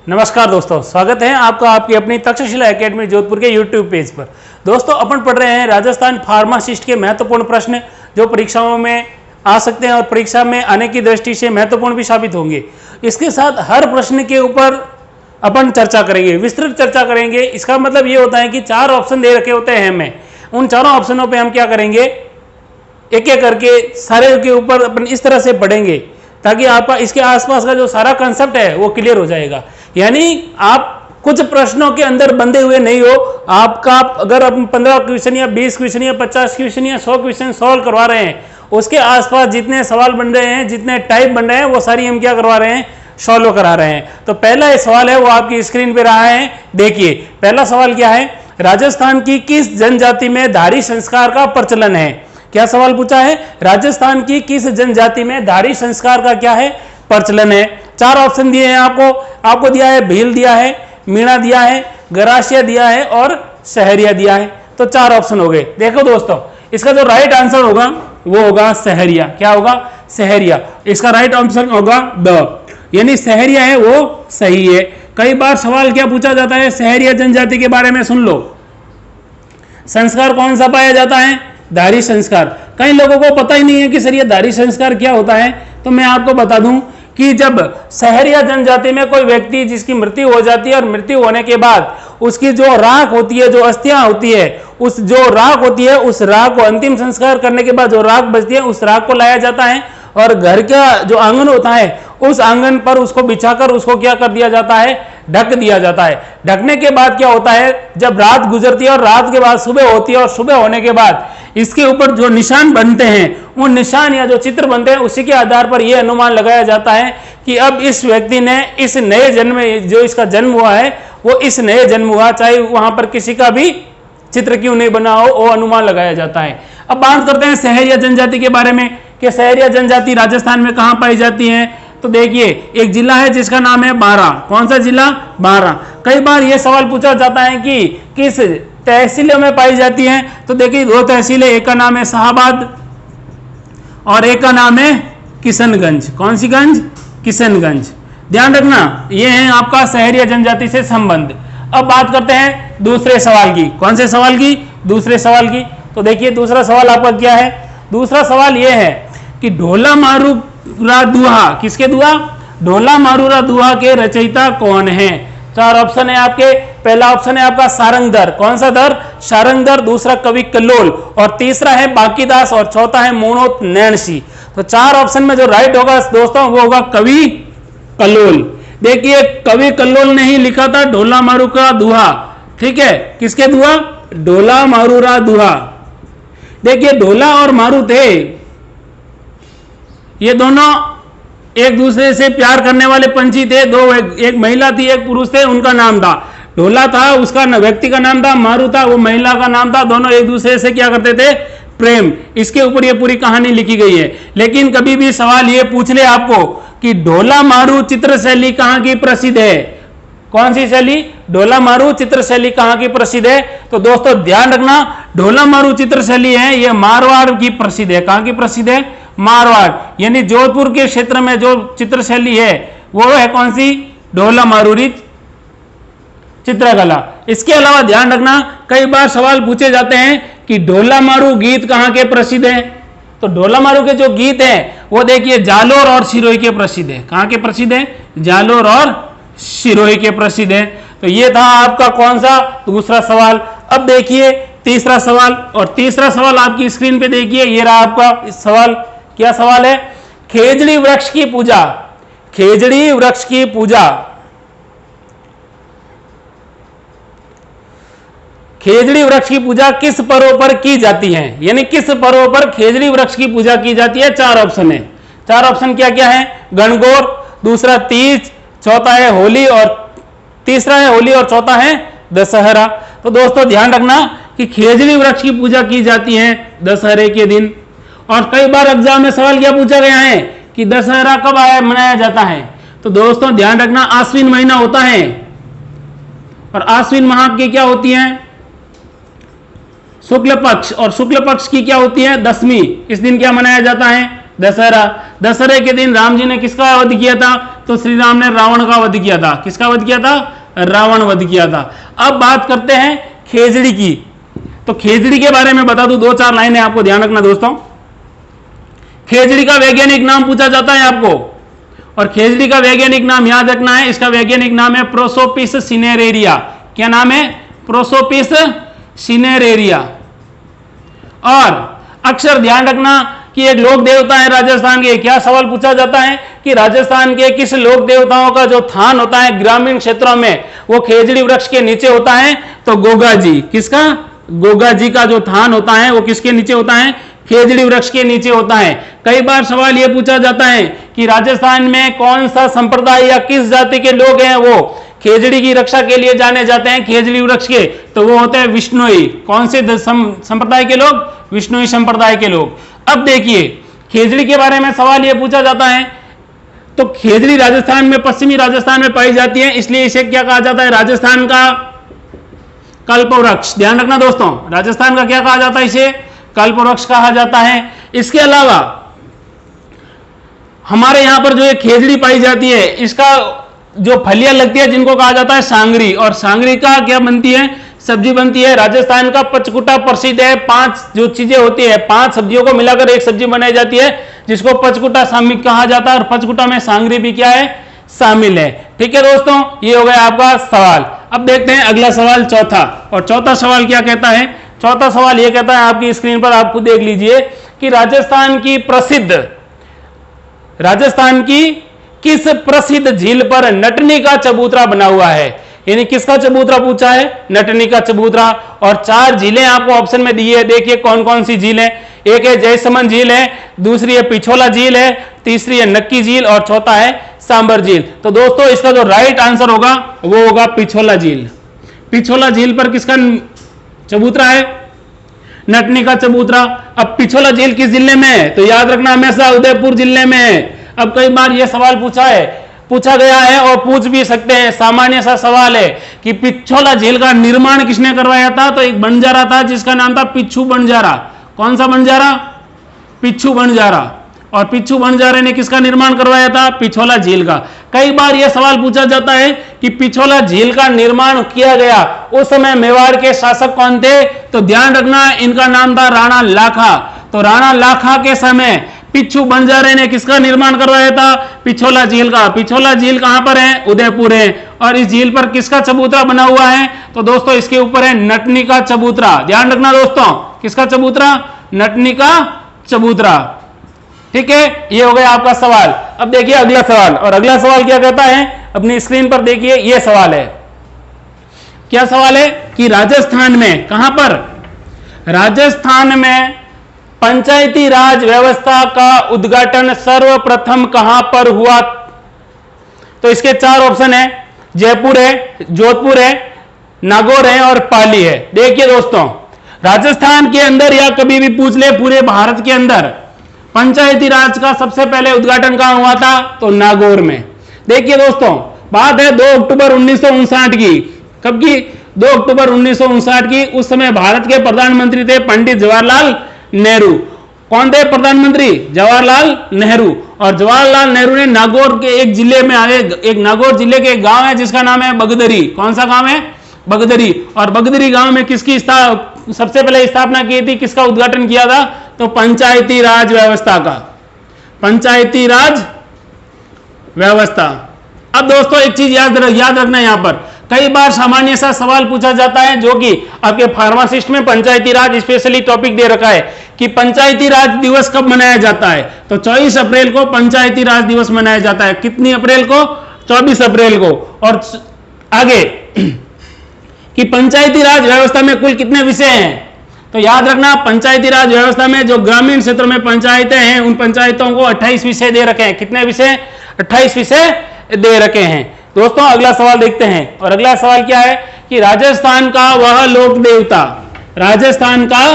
नमस्कार दोस्तों, स्वागत है आपका आपकी अपनी तक्षशिला एकेडमी जोधपुर के यूट्यूब पेज पर। दोस्तों, अपन पढ़ रहे हैं राजस्थान फार्मासिस्ट के महत्वपूर्ण प्रश्न जो परीक्षाओं में आ सकते हैं और परीक्षा में आने की दृष्टि से महत्वपूर्ण भी साबित होंगे। इसके साथ हर प्रश्न के ऊपर अपन चर्चा करेंगे, विस्तृत चर्चा करेंगे। इसका मतलब ये होता है कि 4 ऑप्शन दे रखे होते हैं हमें, उन चारों ऑप्शनों पर हम क्या करेंगे, एक एक करके सारे के ऊपर अपन इस तरह से पढ़ेंगे ताकि आपका इसके आसपास का जो सारा कंसेप्ट है वो क्लियर हो जाएगा। यानी आप कुछ प्रश्नों के अंदर बंधे हुए नहीं हो। आपका अगर आप 15 क्वेश्चन या 20 क्वेश्चन या 50 क्वेश्चन या 100 क्वेश्चन सॉल्व करवा रहे हैं, उसके आसपास जितने सवाल बन रहे हैं, जितने टाइप बन रहे हैं, वो सारी हम क्या करवा रहे हैं, सॉल्व करा रहे हैं। तो पहला सवाल है वो आपकी स्क्रीन पे रहा है, देखिए। पहला सवाल क्या है, राजस्थान की किस जनजाति में धारी संस्कार का प्रचलन है? क्या सवाल पूछा है, राजस्थान की किस जनजाति में धारी संस्कार का क्या है, प्रचलन है? 4 ऑप्शन दिए हैं आपको दिया है भील दिया है, मीणा दिया है, गरासिया दिया है और सहरिया दिया है। तो 4 ऑप्शन हो गए। देखो दोस्तों, इसका जो राइट आंसर होगा वो होगा सहरिया। क्या होगा? सहरिया। इसका राइट ऑप्शन होगा द, यानी सहरिया है वो सही है। कई बार सवाल क्या पूछा जाता है, सहरिया जनजाति के बारे में सुन लो। संस्कार कौन सा पाया जाता है? धारी संस्कार। कई लोगों को पता ही नहीं है कि सर ये धारी संस्कार क्या होता है। तो मैं आपको बता दूं कि जब सहरिया जनजाति में कोई व्यक्ति जिसकी मृत्यु हो जाती है और मृत्यु होने के बाद उसकी जो राख होती है, जो अस्थियां होती है, उस जो राख होती है, उस राख को अंतिम संस्कार करने के बाद जो राख बचती है, उस राख को लाया जाता है और घर का जो आंगन होता है उस आंगन पर उसको बिछाकर उसको क्या कर दिया जाता है, ढक दिया जाता है। ढकने के बाद क्या होता है, जब रात गुजरती है और रात के बाद सुबह होती है और सुबह होने के बाद इसके ऊपर जो निशान बनते हैं, उन निशान या जो चित्र बनते हैं, उसी के आधार पर यह अनुमान लगाया जाता है कि अब इस व्यक्ति ने इस नए जन्म में जो इसका जन्म हुआ है वो इस नए जन्म हुआ, चाहे वहां पर किसी का भी चित्र क्यों नहीं बना हो, वो अनुमान लगाया जाता है। अब बात करते हैं सहरिया जनजाति के बारे में कि सहरिया जनजाति राजस्थान में कहां पाई जाती है। तो देखिए, एक जिला है जिसका नाम है बारा। कौन सा जिला? बारा। कई बार यह सवाल पूछा जाता है कि किस तहसीलों में पाई जाती है। तो देखिए 2 तहसीलें, एक का नाम है शाहबाद और एक का नाम है किशनगंज। कौन सी गंज? किशनगंज। ध्यान रखना, ये है आपका सहरिया जनजाति से संबंध। अब बात करते हैं दूसरे सवाल की। कौन से सवाल की? दूसरे सवाल की। तो देखिए दूसरा सवाल आपका क्या है। दूसरा सवाल यह है कि ढोला मारूरा दुहा, किसके दुहा? ढोला मारूरा दुहा के रचयिता कौन है? 4 ऑप्शन है आपके। पहला ऑप्शन है आपका सारंगधर। कौन सा दर? सारंगधर। दूसरा कवि कल्लोल और तीसरा है बांकीदास और चौथा है मोणोत नैणसी। तो 4 ऑप्शन में जो राइट होगा दोस्तों वो होगा कवि कल्लोल। देखिए, कवि कल्लोल ने ही लिखा था ढोला मारू का दुहा। ठीक है, किसके दुहा? ढोला मारूरा दुहा। देखिए, ढोला और मारू थे, ये दोनों एक दूसरे से प्यार करने वाले पंछी थे। एक महिला थी, एक पुरुष थे, उनका नाम था ढोला था, उसका व्यक्ति का नाम था, मारू था, वो महिला का नाम था। दोनों एक दूसरे से क्या करते थे? प्रेम। इसके ऊपर ये पूरी कहानी लिखी गई है। लेकिन कभी भी सवाल ये पूछ ले आपको कि ढोला मारू चित्र शैली कहां की प्रसिद्ध है, कौन सी शैली? ढोला मारू चित्र शैली कहां की प्रसिद्ध है? तो दोस्तों ध्यान रखना, ढोला मारू चित्र शैली है ये मारवाड़ की प्रसिद्ध है। कहां की प्रसिद्ध है? मारवाड़, यानी जोधपुर के क्षेत्र में जो चित्र शैली है वो है कौन सी? ढोला मारूरी चित्रकला। इसके अलावा ध्यान रखना, कई बार सवाल पूछे जाते हैं कि ढोला मारू गीत कहां के प्रसिद्ध हैं। तो ढोला मारू के जो गीत हैं वो देखिए जालोर और सिरोही के प्रसिद्ध है। कहां के प्रसिद्ध है? जालोर और सिरोही के प्रसिद्ध है। तो ये था आपका कौन सा? दूसरा सवाल। अब देखिए तीसरा सवाल, और तीसरा सवाल आपकी स्क्रीन पे देखिए, ये रहा आपका इस सवाल। क्या सवाल है? खेजड़ी वृक्ष की पूजा, खेजड़ी वृक्ष की पूजा, खेजड़ी वृक्ष की पूजा किस पर्व पर की जाती है? यानी किस पर्व पर खेजड़ी वृक्ष की पूजा की जाती है? 4 ऑप्शन है। 4 ऑप्शन क्या क्या है? गणगौर, दूसरा तीज, चौथा है होली और तीसरा है होली और चौथा है दशहरा। तो दोस्तों ध्यान रखना कि खेजड़ी वृक्ष की पूजा की जाती है दशहरे के दिन। और कई बार एग्जाम में सवाल क्या पूछा गया है कि दशहरा कब मनाया जाता है? तो दोस्तों ध्यान रखना, आश्विन महीना होता है और आश्विन माह की क्या होती है? शुक्ल पक्ष। और शुक्ल पक्ष की क्या होती है? दशमी। इस दिन क्या मनाया जाता है? दशहरा। दशहरे के दिन राम जी ने किसका वध किया था? तो श्री राम ने रावण का वध किया था। किसका वध किया था? रावण वध किया था। अब बात करते हैं खेजड़ी की। तो खेजड़ी के बारे में बता दूं, 2-4 लाइनें आपको ध्यान रखना दोस्तों। खेजड़ी का वैज्ञानिक नाम पूछा जाता है आपको, और खेजड़ी का वैज्ञानिक नाम याद रखना है। इसका वैज्ञानिक नाम है प्रोसोपिस सिनेरेरिया। क्या नाम है? Prosopis cineraria. और अक्सर ध्यान रखना कि एक लोक देवता है राजस्थान के। क्या सवाल पूछा जाता है कि राजस्थान के किस लोक देवताओं का जो थान होता है ग्रामीण क्षेत्रों में वो खेजड़ी वृक्ष के नीचे होता है? तो गोगा जी। किसका? गोगा जी का जो थान होता है वो किसके नीचे होता है? खेजड़ी वृक्ष के नीचे होता है। कई बार सवाल यह पूछा जाता है कि राजस्थान में कौन सा संप्रदाय या किस जाति के लोग हैं वो खेजड़ी की रक्षा के लिए जाने जाते हैं खेजड़ी वृक्ष के? तो वो होते हैं विष्णुई। कौन से संप्रदाय के लोग? विष्णुई संप्रदाय के लोग। अब देखिए खेजड़ी के बारे में सवाल यह पूछा जाता है, तो खेजड़ी राजस्थान में, पश्चिमी राजस्थान में पाई जाती है, इसलिए इसे क्या कहा जाता है? राजस्थान का कल्पवृक्ष। ध्यान रखना दोस्तों, राजस्थान का क्या कहा जाता है? इसे कल्पवृक्ष कहा जाता है। इसके अलावा हमारे यहां पर जो ये खेजड़ी पाई जाती है इसका जो फलियां लगती है जिनको कहा जाता है सांगरी, और सांगरी का क्या बनती है? सब्जी बनती है। राजस्थान का पचकुटा प्रसिद्ध है। 5 जो चीजें होती है, 5 सब्जियों को मिलाकर एक सब्जी बनाई जाती है जिसको पचकुटा सामिक कहा जाता है, और पचकुटा में सांगरी भी क्या है? शामिल है। ठीक है दोस्तों, ये हो गया आपका सवाल। अब देखते हैं अगला सवाल, चौथा। और चौथा सवाल क्या कहता है? चौथा सवाल यह कहता है, आपकी स्क्रीन पर आप खुद देख लीजिए कि राजस्थान की किस प्रसिद्ध झील पर नटनी का चबूतरा बना हुआ है? यानी किसका चबूतरा पूछा है? नटनी का चबूतरा। और 4 झीलें आपको ऑप्शन में दी है, देखिए कौन कौन सी झील है। एक है जयसमंद झील है, दूसरी है पिछोला झील है, तीसरी है नक्की झील, और चौथा है सांबर झील। तो दोस्तों इसका जो राइट आंसर होगा वो होगा पिछोला झील। पिछोला झील पर किसका चबूतरा है? नटनी का चबूतरा। अब पिछोला झील किस जिले में है? तो याद रखना हमेशा उदयपुर जिले में है। अब कई बार यह सवाल पूछा गया है और पूछ भी सकते हैं, सामान्य सा सवाल है कि पिछोला झील का निर्माण किसने करवाया था? तो एक बंजारा था जिसका नाम था पिच्छू बंजारा। कौन सा बंजारा? पिच्छू बंजारा। और पिच्छू बंजारे ने किसका निर्माण करवाया था? पिछोला झील का। कई बार यह सवाल पूछा जाता है कि पिछोला झील का निर्माण किया गया उस समय मेवाड़ के शासक कौन थे? तो ध्यान रखना इनका नाम था राणा लाखा। तो राणा लाखा के समय पिच्छू बंजारे ने किसका निर्माण करवाया था? पिछोला झील का। पिछोला झील कहां पर है? उदयपुर है। और इस झील पर किसका चबूतरा बना हुआ है? तो दोस्तों इसके ऊपर है नटनी का चबूतरा। ध्यान रखना दोस्तों, किसका चबूतरा? नटनी का चबूतरा। ठीक है, ये हो गया आपका सवाल। अब देखिए अगला सवाल, और अगला सवाल क्या कहता है? अपनी स्क्रीन पर देखिए, यह सवाल है। क्या सवाल है कि राजस्थान में, कहां पर? राजस्थान में पंचायती राज व्यवस्था का उद्घाटन सर्वप्रथम कहां पर हुआ? तो इसके 4 ऑप्शन है, जयपुर है, जोधपुर है, नागौर है और पाली है। देखिए दोस्तों, राजस्थान के अंदर या कभी भी पूछ ले पूरे भारत के अंदर पंचायती राज का सबसे पहले उद्घाटन कहां हुआ था? तो नागौर में। देखिए दोस्तों, बात है 2 अक्टूबर 1959 की। कब की? 2 अक्टूबर 1959 की। उस समय भारत के प्रधानमंत्री थे पंडित जवाहरलाल नेहरू। कौन थे प्रधानमंत्री? जवाहरलाल नेहरू। और जवाहरलाल नेहरू ने नागौर के एक जिले में आए, एक नागौर जिले के एक गांव है जिसका नाम है बगदरी। कौन सा गांव है? बगदरी। और बगदरी गांव में किसकी सबसे पहले स्थापना की थी? किसका उद्घाटन किया था? तो पंचायती राज व्यवस्था का। पंचायती राज व्यवस्था। अब दोस्तों एक चीज याद रखना, यहां पर कई बार सामान्य सा सवाल पूछा जाता है जो कि आपके फार्मासिस्ट में पंचायती राज स्पेशली टॉपिक दे रखा है कि पंचायती राज दिवस कब मनाया जाता है? तो 24 अप्रैल को पंचायती राज दिवस मनाया जाता है। कितनी अप्रैल को? 24 अप्रैल को। और आगे कि पंचायती राज व्यवस्था में कुल कितने विषय हैं? तो याद रखना, पंचायती राज व्यवस्था में जो ग्रामीण क्षेत्र में पंचायतें हैं उन पंचायतों को 28 विषय दे रखे हैं। कितने विषय? 28 विषय दे रखे हैं। दोस्तों अगला सवाल देखते हैं, और अगला सवाल क्या है कि राजस्थान का वह लोक देवता, राजस्थान का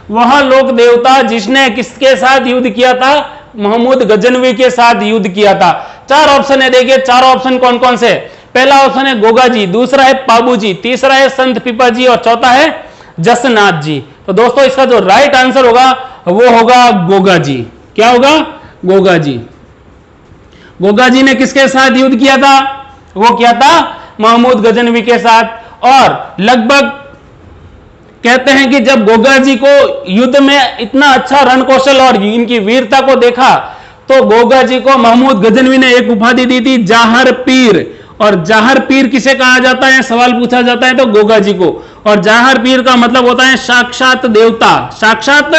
वह लोक देवता जिसने किसके साथ युद्ध किया था? महमूद गजनवी के साथ युद्ध किया था। 4 ऑप्शन है, देखिए 4 ऑप्शन कौन कौन से? पहला ऑप्शन है गोगा जी, दूसरा है पाबू जी, तीसरा है संत पिपा जी और चौथा है जसनाथ जी। तो दोस्तों इसका जो राइट आंसर होगा वो होगा गोगा जी। क्या होगा? गोगा जी। गोगा जी ने किसके साथ युद्ध किया था? वो किया था महमूद गजनवी के साथ। और लगभग कहते हैं कि जब गोगा जी को युद्ध में इतना अच्छा रण कौशल और इनकी वीरता को देखा तो गोगा जी को महमूद गजनवी ने एक उपाधि दी थी, जाहर पीर। और जाहर पीर किसे कहा जाता है, सवाल पूछा जाता है तो गोगा जी को। और जाहर पीर का मतलब होता है साक्षात देवता, साक्षात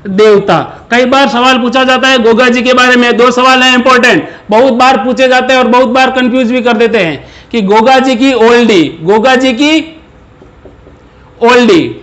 देवता। कई बार सवाल पूछा जाता है गोगा जी के बारे में। 2 सवाल हैं इंपॉर्टेंट, बहुत बार पूछे जाते हैं और बहुत बार कंफ्यूज भी कर देते हैं कि गोगा जी की ओल्डी, गोगा जी की ओल्डी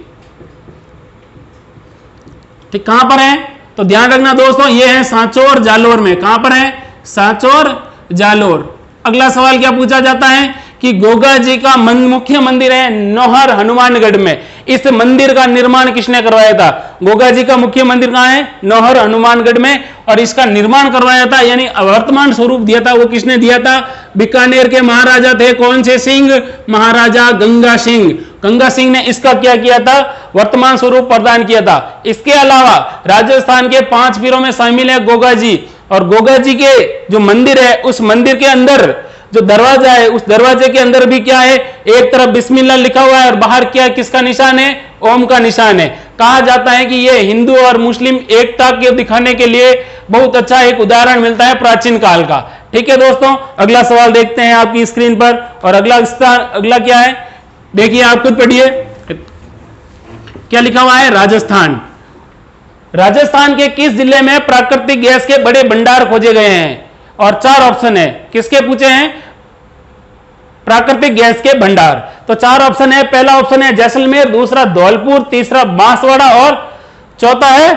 ठीक कहां पर है? तो ध्यान रखना दोस्तों, ये है सांचौर जालोर में। कहां पर है? सांचौर जालोर। अगला सवाल क्या पूछा जाता है कि गोगा जी का मुख्य मंदिर है नौहर हनुमानगढ़ में। इस मंदिर का निर्माण किसने करवाया था? गोगा जी का मुख्य मंदिर कहां है? नौहर हनुमानगढ़ में। और इसका निर्माण करवाया था यानी वर्तमान स्वरूप दिया था, वो किसने दिया था? बीकानेर के महाराजा थे। कौन से सिंह? महाराजा गंगा सिंह। गंगा सिंह ने इसका क्या किया था? वर्तमान स्वरूप प्रदान किया था। इसके अलावा राजस्थान के 5 पीरों में शामिल है गोगा जी। और गोगा जी के जो मंदिर है उस मंदिर के अंदर जो दरवाजा है उस दरवाजे के अंदर भी क्या है? एक तरफ बिस्मिल्लाह लिखा हुआ है और बाहर क्या किसका निशान है? ओम का निशान है। कहा जाता है कि यह हिंदू और मुस्लिम एकता के दिखाने के लिए बहुत अच्छा एक उदाहरण मिलता है प्राचीन काल का। ठीक है दोस्तों, अगला सवाल देखते हैं आपकी स्क्रीन पर। और अगला क्या है देखिए, आप खुद पढ़िए क्या लिखा हुआ है? राजस्थान। राजस्थान के किस जिले में प्राकृतिक गैस के बड़े भंडार खोजे गए हैं? और 4 ऑप्शन है, किसके पूछे हैं? प्राकृतिक गैस के भंडार। तो 4 ऑप्शन है। पहला ऑप्शन है जैसलमेर, दूसरा धौलपुर, तीसरा बांसवाड़ा और चौथा है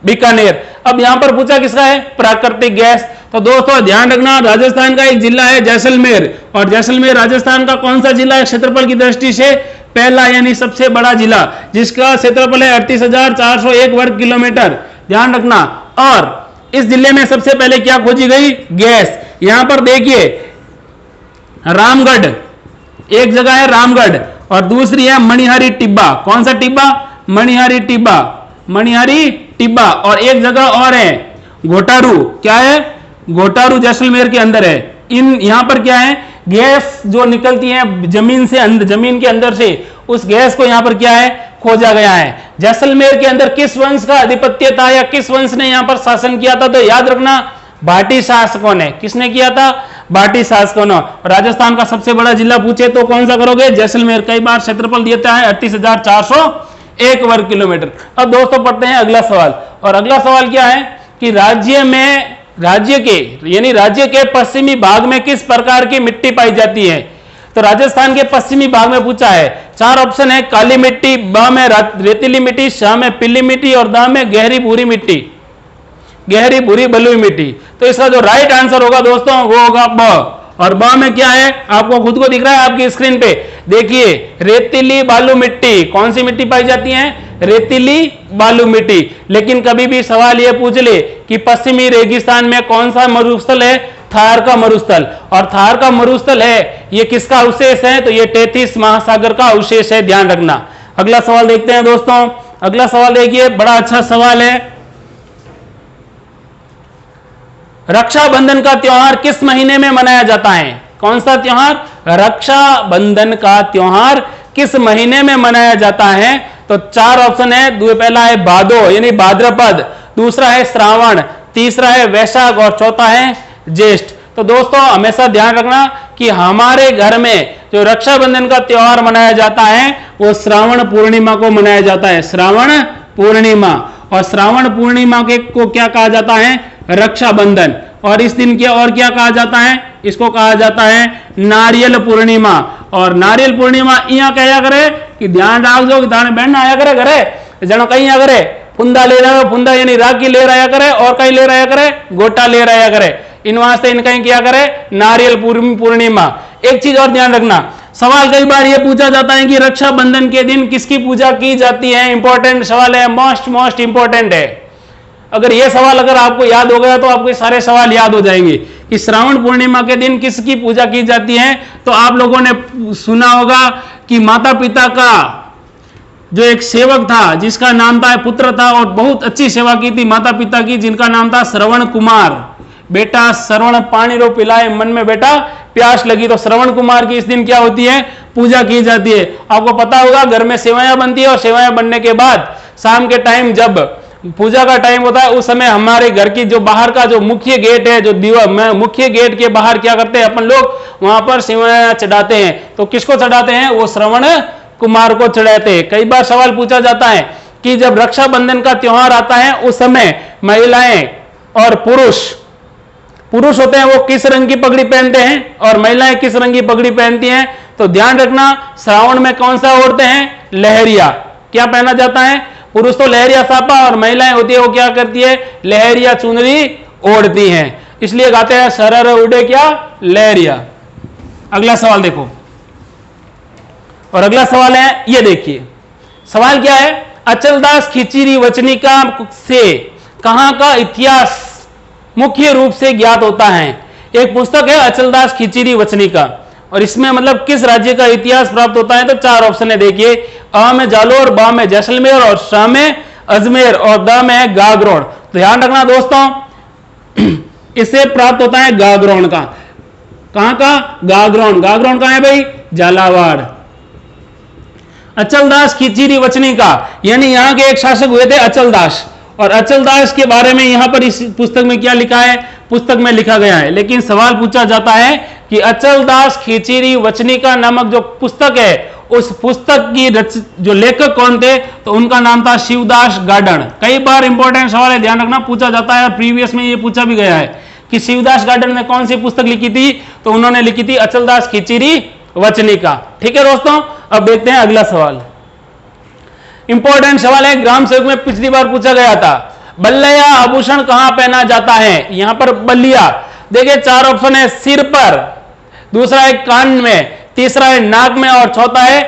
बीकानेर। अब यहां पर पूछा किसका है? प्राकृतिक गैस। तो दोस्तों ध्यान रखना, राजस्थान का एक जिला है जैसलमेर। और जैसलमेर राजस्थान का कौन सा जिला है क्षेत्रफल की दृष्टि से? पहला यानी सबसे बड़ा जिला, जिसका क्षेत्रफल है 38,401 वर्ग किलोमीटर। ध्यान रखना। और इस जिले में सबसे पहले क्या खोजी गई? गैस। यहां पर देखिए रामगढ़, एक जगह है रामगढ़ और दूसरी है मणिहारी टिब्बा। कौन सा टिब्बा? मणिहारी टिब्बा, मणिहारी टिब्बा। और एक जगह और है घोटारू। क्या है? घोटारू जैसलमेर के अंदर है। यहां पर क्या है? गैस जो निकलती है जमीन से, जमीन के अंदर से, उस गैस को यहां पर क्या है? खोजा गया है। जैसलमेर के अंदर किस वंश का आधिपत्य था या किस वंश ने यहां पर शासन किया था? तो याद रखना भाटी शासकों ने। किसने किया था? भाटी शासकों ने। राजस्थान का सबसे बड़ा जिला पूछे तो कौन सा करोगे? जैसलमेर। कई बार क्षेत्रफल देता है 38,401 वर्ग किलोमीटर। अब दोस्तों पढ़ते हैं अगला सवाल। और अगला सवाल क्या है कि राज्य के पश्चिमी भाग में किस प्रकार की मिट्टी पाई जाती है? तो राजस्थान के पश्चिमी भाग में पूछा है। 4 ऑप्शन है काली मिट्टी, ब में रेतीली मिट्टी, श में पीली मिट्टी और द में गहरी भूरी मिट्टी, गहरी भूरी बलुई मिट्टी। तो इसका जो राइट आंसर होगा दोस्तों वो होगा ब। और ब में क्या है? आपको खुद को दिख रहा है आपकी स्क्रीन पे, देखिए रेतीली बालू मिट्टी। कौन सी मिट्टी पाई जाती है? रेतीली बालू मिट्टी। लेकिन कभी भी सवाल यह पूछ ले कि पश्चिमी रेगिस्तान में कौन सा मरुस्थल है? थार का मरुस्थल। और थार का मरुस्थल है ये किसका अवशेष है? तो ये टेथिस महासागर का अवशेष है। ध्यान रखना। अगला सवाल देखते हैं दोस्तों। अगला सवाल देखिए, बड़ा अच्छा सवाल है। रक्षाबंधन का त्योहार किस महीने में मनाया जाता है? कौन सा त्योहार? रक्षाबंधन का त्योहार किस महीने में मनाया जाता है? तो 4 ऑप्शन है। पहला है भादो यानी भाद्रपद, दूसरा है श्रावण, तीसरा है वैशाख और चौथा है ज्येष्ठ। तो दोस्तों हमेशा ध्यान रखना कि हमारे घर में जो रक्षाबंधन का त्योहार मनाया जाता है वो श्रावण पूर्णिमा को मनाया जाता है। श्रावण पूर्णिमा। और श्रावण पूर्णिमा को क्या कहा जाता है? रक्षाबंधन। और इस दिन और क्या कहा जाता है? इसको कहा जाता है नारियल पूर्णिमा। और नारियल पूर्णिमा यहाँ कहा करे कि ध्यान रख जो बहन आया करे घरे जनो कहीं आ करे फुंदा ले रहा है, फुंदा यानी राखी ले रहा करे और कहीं ले रहा करे गोटा ले रहा करे। इन वास्ते इन कहीं क्या करे? नारियल पूर्णिमा। एक चीज और ध्यान रखना, सवाल कई बार यह पूछा जाता है कि रक्षाबंधन के दिन किसकी पूजा की जाती है? इंपॉर्टेंट सवाल है, मोस्ट इंपॉर्टेंट है। अगर यह सवाल अगर आपको याद हो गया तो आपको सारे सवाल याद हो जाएंगे कि श्रावण पूर्णिमा के दिन किसकी पूजा की जाती है। तो आप लोगों ने सुना होगा कि माता पिता का जो एक सेवक था जिसका नाम था, पुत्र था और बहुत अच्छी सेवा की थी माता पिता की, जिनका नाम था श्रवण कुमार। बेटा श्रवण पानी रो पिलाए, मन में बेटा प्यास लगी। तो श्रवण कुमार की इस दिन क्या होती है, पूजा की जाती है। आपको पता होगा घर में सेवैयां बनती है और सेवैयां बनने के बाद शाम के टाइम जब पूजा का टाइम होता है उस समय हमारे घर की जो बाहर का जो मुख्य गेट है, जो दीवार मुख्य गेट के बाहर क्या करते हैं अपन लोग, वहां पर सेवैयां चढ़ाते हैं। तो किसको चढ़ाते हैं, वो श्रवण कुमार को चढ़ाते हैं। कई बार सवाल पूछा जाता है कि जब रक्षाबंधन का त्योहार आता है उस समय महिलाएं और पुरुष होते हैं वो किस रंग की पगड़ी पहनते हैं और महिलाएं किस रंग की पगड़ी पहनती हैं। तो ध्यान रखना, श्रावण में कौन सा ओढ़ते हैं, लहरिया। क्या पहना जाता है, पुरुष तो लहरिया सापा और महिलाएं होती है वो क्या करती है, लहरिया चुनरी ओढ़ती हैं। इसलिए गाते हैं सरर उड़े क्या लहरिया। अगला सवाल देखो, और अगला सवाल है ये देखिए, सवाल क्या है, अचलदास खिचड़ी वचनिका से कहां का इतिहास मुख्य रूप से ज्ञात होता है। एक पुस्तक है अचलदास खिचड़ी वचनिका और इसमें मतलब किस राज्य का इतिहास प्राप्त होता है। तो चार ऑप्शन है देखिए, अ में जालोर, बा में जैसलमेर और श में अजमेर और द में है गागरोन। तो ध्यान रखना दोस्तों, इससे प्राप्त होता है गागरोन का। कहां का, गागरोन। गागरोन कहां है भाई, झालावाड़। अचलदास खिचड़ी वचनिका यानी यहां के एक शासक हुए थे अचलदास, और अचलदास के बारे में यहां पर इस पुस्तक में क्या लिखा है, पुस्तक में लिखा गया है। लेकिन सवाल पूछा जाता है कि अचलदास खिचड़ी वचनिका नामक जो पुस्तक है उस पुस्तक की जो लेखक कौन थे, तो उनका नाम था शिवदास गार्डन। कई बार इंपॉर्टेंट सवाल है, ध्यान रखना, पूछा जाता है और प्रीवियस में ये पूछा भी गया है कि शिवदास गार्डन ने कौन सी पुस्तक लिखी थी। तो उन्होंने लिखी थी अचलदास खिचड़ी वचनिका। ठीक है दोस्तों, अब देखते हैं अगला सवाल। इंपॉर्टेंट सवाल है, ग्राम सेवक में पिछली बार पूछा गया था, बल्लिया आभूषण कहां पहना जाता है। यहां पर बल्लिया देखिए चार ऑप्शन है, सिर पर, दूसरा है कान में, तीसरा है नाक में और चौथा है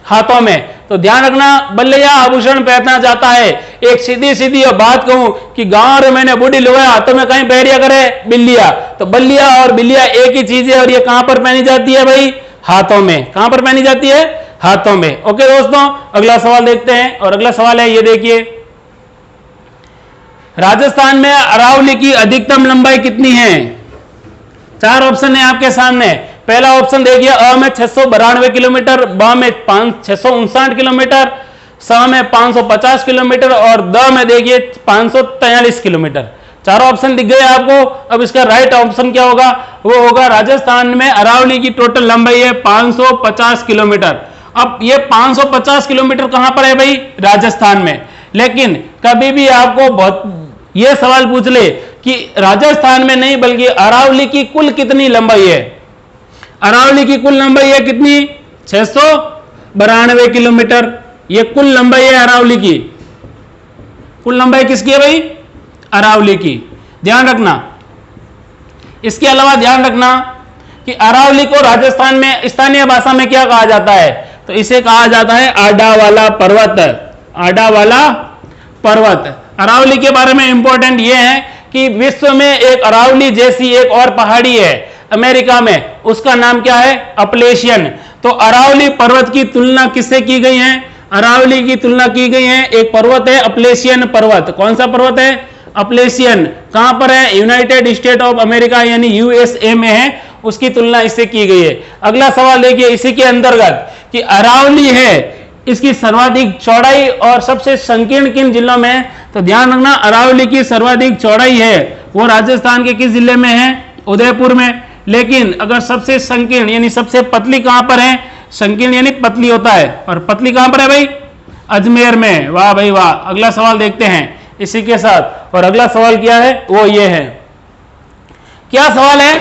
हाथों में। तो ध्यान रखना, बल्लिया आभूषण पहना जाता है। एक सीधी सीधी बात कहूं कि गांव में मैंने बूढ़ी लुगाई हाथों में कहीं पहरिया करे बिल्लिया, तो बल्लिया और बिल्लिया एक ही चीज है और ये कहां पर पहनी जाती है भाई, हाथों में। कहां पर पहनी जाती है, हाथों में। ओके दोस्तों, अगला सवाल देखते हैं और अगला सवाल है ये देखिए, राजस्थान में अरावली की अधिकतम लंबाई कितनी है। चार ऑप्शन है आपके सामने। पहला ऑप्शन देखिए, अ में 692 किलोमीटर, ब में 659 किलोमीटर, स में 550 किलोमीटर और द में देखिए 543 किलोमीटर। चारों ऑप्शन दिख गए आपको। अब इसका राइट ऑप्शन क्या होगा, वो होगा राजस्थान में अरावली की टोटल लंबाई है 550 किलोमीटर। अब ये 550 किलोमीटर कहां पर है भाई, राजस्थान में। लेकिन कभी भी आपको बहुत ये सवाल पूछ ले कि राजस्थान में नहीं बल्कि अरावली की कुल कितनी लंबाई है। अरावली की कुल लंबाई है कितनी, 692 किलोमीटर। ये कुल लंबाई है अरावली की। कुल लंबाई किसकी है भाई, अरावली की। ध्यान रखना, इसके अलावा ध्यान रखना कि अरावली को राजस्थान में स्थानीय भाषा में क्या कहा जाता है, तो इसे कहा जाता है आडा वाला पर्वत। आडा वाला पर्वत। अरावली के बारे में इंपॉर्टेंट यह है कि विश्व में एक अरावली जैसी एक और पहाड़ी है अमेरिका में, उसका नाम क्या है, अपलेशियन। तो अरावली पर्वत की तुलना किससे की गई है, अरावली की तुलना की गई है, एक पर्वत है अपलेशियन पर्वत। कौन सा पर्वत है, अपलेशियन। कहां पर है, यूनाइटेड स्टेट ऑफ अमेरिका यानी यूएसए में है, उसकी तुलना इससे की गई है। अगला सवाल देखिए इसी के अंतर्गत कि अरावली है, इसकी सर्वाधिक चौड़ाई और सबसे संकीर्ण किन जिलों में है। तो ध्यान रखना, अरावली की सर्वाधिक चौड़ाई है वो राजस्थान के किस जिले में है, उदयपुर में। लेकिन अगर सबसे संकीर्ण यानी सबसे पतली कहां पर है, संकीर्ण यानी पतली होता है, और पतली कहां पर है भाई, अजमेर में। वाह भाई वाह। अगला सवाल देखते हैं इसी के साथ, और अगला सवाल क्या है, वो ये है, क्या सवाल है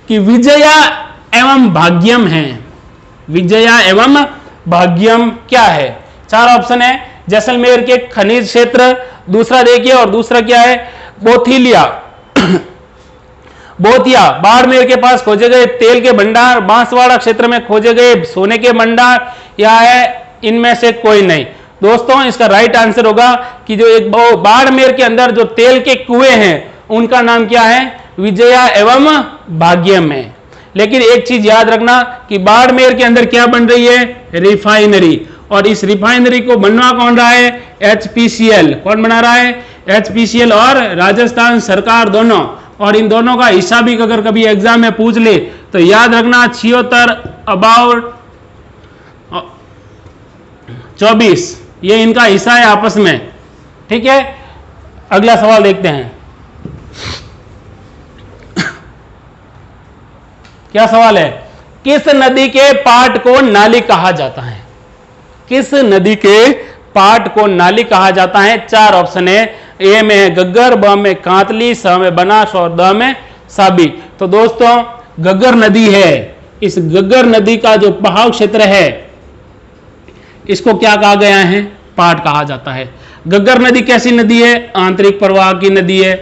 कि विजया एवं भाग्यम है। विजया एवं भाग्यम क्या है। चार ऑप्शन है, जैसलमेर के खनिज क्षेत्र, दूसरा देखिए, और दूसरा क्या है, बोथिलिया बोथिया बाड़मेर के पास खोजे गए तेल के भंडार, बांसवाड़ा क्षेत्र में खोजे गए सोने के भंडार, या है इनमें से कोई नहीं। दोस्तों इसका राइट आंसर होगा कि जो एक बाड़मेर के अंदर जो तेल के कुएं हैं उनका नाम क्या है, विजया एवं भाग्यम है। लेकिन एक चीज याद रखना कि बाड़मेर के अंदर क्या बन रही है, रिफाइनरी, और इस रिफाइनरी को बनवा कौन रहा है? HPCL। कौन बना रहा है? HPCL और राजस्थान सरकार दोनों। और इन दोनों का हिस्सा भी अगर कभी एग्जाम में पूछ ले तो याद रखना 76 अबाउट 24, ये इनका हिस्सा है आपस में। ठीक है, अगला सवाल देखते हैं। क्या सवाल है? किस नदी के पाट को नाली कहा जाता है? किस नदी के पाट को नाली कहा जाता है? 4 ऑप्शन है। ए में है गग्गर, ब में कांतली, स में बनास और द में साबी। तो दोस्तों गग्गर नदी है, इस गग्गर नदी का जो बहाव क्षेत्र है इसको क्या कहा गया है? पाट कहा जाता है। गग्गर नदी कैसी नदी है? आंतरिक प्रवाह की नदी है।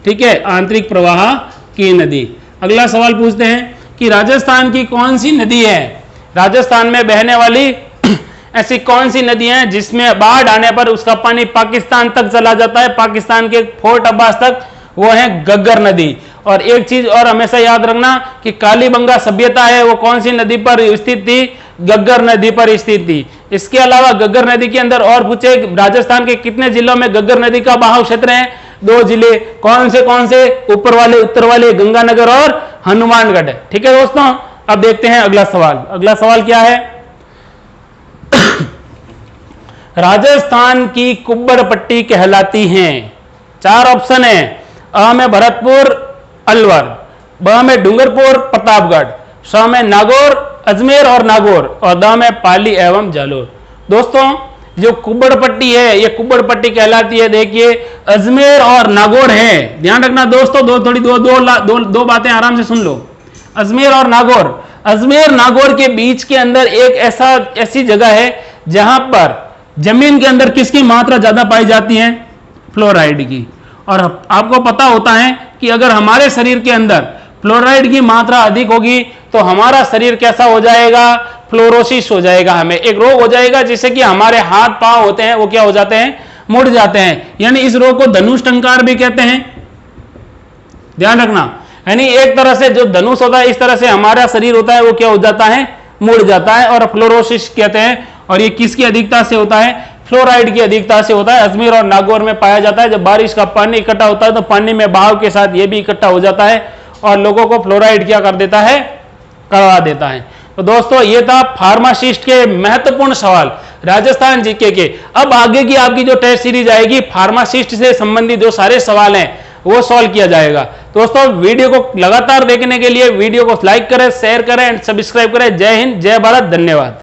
ठीक है, आंतरिक प्रवाह की नदी। अगला सवाल पूछते हैं कि राजस्थान की कौन सी नदी है? राजस्थान में बहने वाली ऐसी कौन सी नदी है जिसमें बाढ़ आने पर उसका पानी पाकिस्तान तक चला जाता है, पाकिस्तान के फोर्ट अब्बास तक? वो है गग्गर नदी। और एक चीज और हमेशा याद रखना कि कालीबंगा सभ्यता है वो कौन सी नदी पर स्थित थी? गग्गर नदी पर स्थित थी। इसके अलावा गग्गर नदी के अंदर और पूछे राजस्थान के कितने जिलों में गग्गर नदी का बहाव क्षेत्र है? 2 जिले। कौन से? ऊपर वाले, उत्तर वाले, गंगानगर और हनुमानगढ़। ठीक है दोस्तों, अब देखते हैं अगला सवाल। अगला सवाल क्या है? राजस्थान की कुब्बड़ पट्टी कहलाती हैं। 4 ऑप्शन है। अ में भरतपुर अलवर, ब में डूंगरपुर प्रतापगढ़, स में नागौर अजमेर और नागौर और द में पाली एवं जालोर। दोस्तों जो कुब्बड़ पट्टी है ये कुब्बड़ पट्टी कहलाती है। देखिए अजमेर और नागौर है, ध्यान रखना दोस्तों। दो बातें आराम से सुन लो। अजमेर और नागौर, अजमेर नागौर के बीच के अंदर एक ऐसी जगह है जहां पर जमीन के अंदर किसकी मात्रा ज्यादा पाई जाती है? फ्लोराइड की। और आपको पता होता है कि अगर हमारे शरीर के अंदर फ्लोराइड की मात्रा अधिक होगी तो हमारा शरीर कैसा हो जाएगा? फ्लोरोसिस हो जाएगा। हमें एक रोग हो जाएगा जिससे कि हमारे हाथ पांव होते हैं वो क्या हो जाते हैं? मुड़ जाते हैं। यानी इस रोग को धनुष टंकार भी कहते हैं, ध्यान रखना। यानी एक तरह से जो धनुष होता है इस तरह से हमारा शरीर होता है वो क्या हो जाता है? मुड़ जाता है और फ्लोरोसिस कहते हैं। और ये किसकी अधिकता से होता है? फ्लोराइड की अधिकता से होता है। अजमेर और नागौर में पाया जाता है। जब बारिश का पानी इकट्ठा होता है तो पानी में बहाव के साथ ये भी इकट्ठा हो जाता है और लोगों को फ्लोराइड क्या कर देता है? करवा देता है। तो दोस्तों ये था फार्मासिस्ट के महत्वपूर्ण सवाल राजस्थान जीके के। अब आगे की आपकी जो टेस्ट सीरीज आएगी फार्मासिस्ट से संबंधित जो सारे सवाल हैं वो सॉल्व किया जाएगा। दोस्तों वीडियो को लगातार देखने के लिए वीडियो को लाइक करें, शेयर करें एंड सब्सक्राइब करें। जय हिंद, जय भारत, धन्यवाद।